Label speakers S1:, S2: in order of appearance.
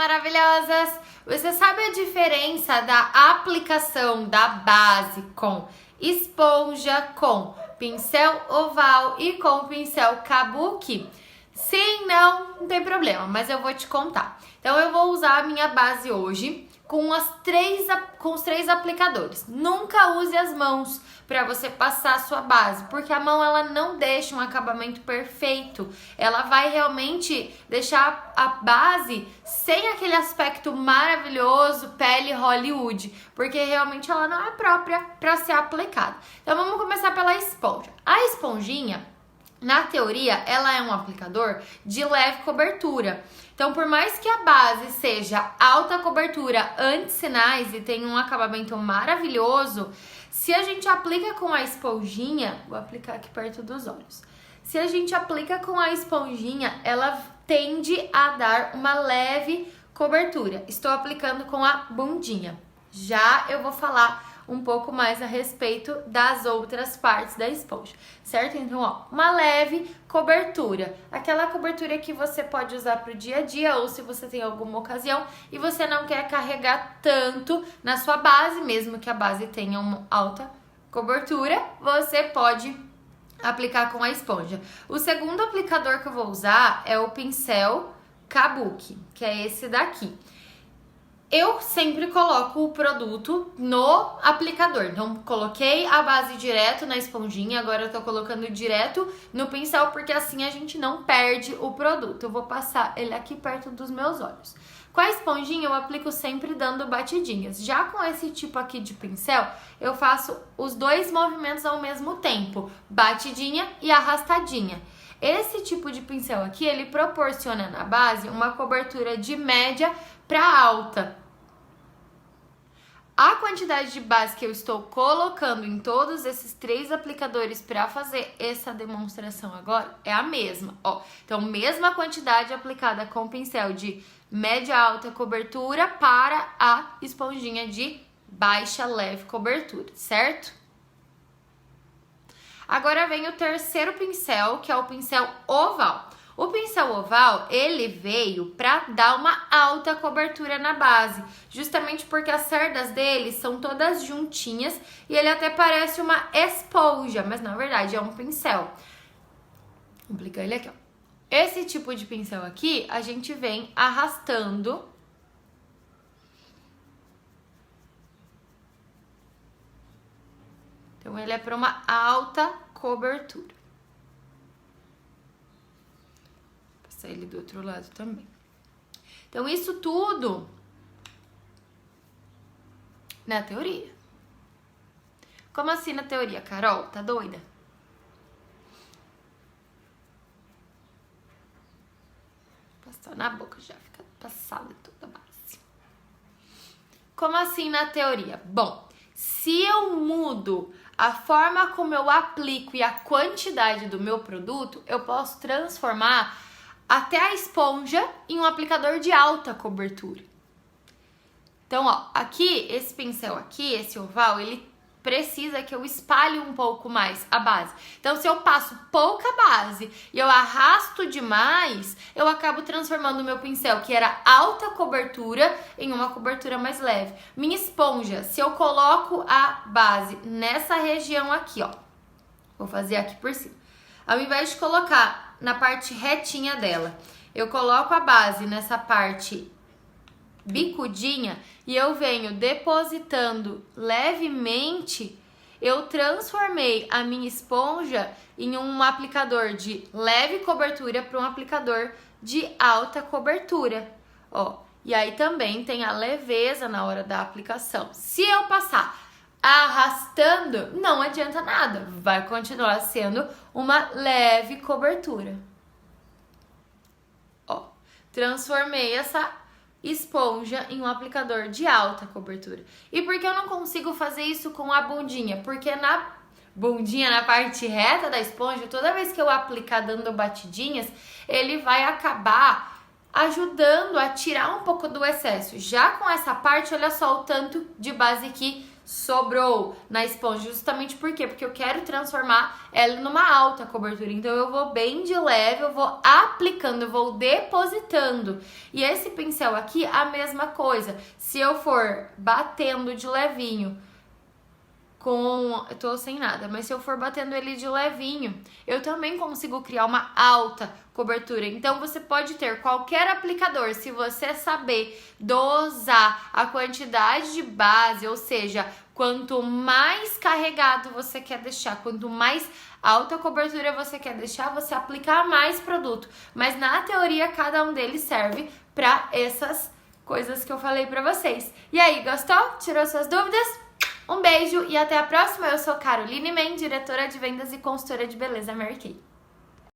S1: maravilhosas! Você sabe a diferença da aplicação da base com esponja, com pincel oval e com pincel kabuki? Sim, não tem problema, mas eu vou te contar. Então eu vou usar a minha base hoje com os três aplicadores. Nunca use as mãos para você passar a sua base, porque a mão ela não deixa um acabamento perfeito. Ela vai realmente deixar a base sem aquele aspecto maravilhoso, pele Hollywood, porque realmente ela não é própria para ser aplicada. Então vamos começar pela esponja. A esponjinha, na teoria, ela é um aplicador de leve cobertura. Então, por mais que a base seja alta cobertura anti-sinais e tenha um acabamento maravilhoso, se a gente aplica com a esponjinha, vou aplicar aqui perto dos olhos. Se a gente aplica com a esponjinha, ela tende a dar uma leve cobertura. Estou aplicando com a bundinha. Já eu vou falar um pouco mais a respeito das outras partes da esponja, certo? Então, ó, uma leve cobertura, aquela cobertura que você pode usar para o dia a dia ou se você tem alguma ocasião e você não quer carregar tanto na sua base, mesmo que a base tenha uma alta cobertura, você pode aplicar com a esponja. O segundo aplicador que eu vou usar é o pincel kabuki, que é esse daqui. Eu sempre coloco o produto no aplicador, então coloquei a base direto na esponjinha, agora eu tô colocando direto no pincel, porque assim a gente não perde o produto. Eu vou passar ele aqui perto dos meus olhos. Com a esponjinha eu aplico sempre dando batidinhas. Já com esse tipo aqui de pincel, eu faço os dois movimentos ao mesmo tempo, batidinha e arrastadinha. Esse tipo de pincel aqui, ele proporciona na base uma cobertura de média para alta. A quantidade de base que eu estou colocando em todos esses três aplicadores para fazer essa demonstração agora é a mesma, ó. Então, mesma quantidade aplicada com pincel de média alta cobertura para a esponjinha de baixa leve cobertura, certo? Agora vem o terceiro pincel, que é o pincel oval. O pincel oval, ele veio para dar uma alta cobertura na base, justamente porque as cerdas dele são todas juntinhas e ele até parece uma esponja, mas na verdade é um pincel. Vou aplicar ele aqui, ó. Esse tipo de pincel aqui, a gente vem arrastando então ele é para uma alta cobertura. Ele do outro lado também. Então, isso tudo na teoria. Como assim na teoria, Carol? Tá doida? Passar na boca já fica passada toda a base. Como assim na teoria? Bom, se eu mudo a forma como eu aplico e a quantidade do meu produto, eu posso transformar até a esponja em um aplicador de alta cobertura. Então, ó, aqui, esse pincel aqui, esse oval, ele precisa que eu espalhe um pouco mais a base. Então, se eu passo pouca base e eu arrasto demais, eu acabo transformando o meu pincel, que era alta cobertura, em uma cobertura mais leve. Minha esponja, se eu coloco a base nessa região aqui, ó, vou fazer aqui por cima. Ao invés de colocar na parte retinha dela, eu coloco a base nessa parte bicudinha e eu venho depositando levemente, eu transformei a minha esponja em um aplicador de leve cobertura para um aplicador de alta cobertura, ó. E aí também tem a leveza na hora da aplicação. Se eu passar arrastando, não adianta nada, vai continuar sendo uma leve cobertura. Ó, transformei essa esponja em um aplicador de alta cobertura. E por que eu não consigo fazer isso com a bundinha? Porque na bundinha, na parte reta da esponja, toda vez que eu aplicar dando batidinhas, ele vai acabar ajudando a tirar um pouco do excesso. Já com essa parte, olha só o tanto de base que sobrou na esponja, justamente por quê? Porque eu quero transformar ela numa alta cobertura, então eu vou bem de leve, eu vou aplicando, eu vou depositando. E esse pincel aqui, a mesma coisa, se eu for batendo de levinho, eu tô sem nada, mas se eu for batendo ele de levinho, eu também consigo criar uma alta cobertura. Então você pode ter qualquer aplicador, se você saber dosar a quantidade de base, ou seja, quanto mais carregado você quer deixar, quanto mais alta cobertura você quer deixar, você aplicar mais produto. Mas na teoria, cada um deles serve para essas coisas que eu falei para vocês. E aí, gostou? Tirou suas dúvidas? Um beijo e até a próxima. Eu sou Caroline Men, diretora de vendas e consultora de beleza Mary Kay.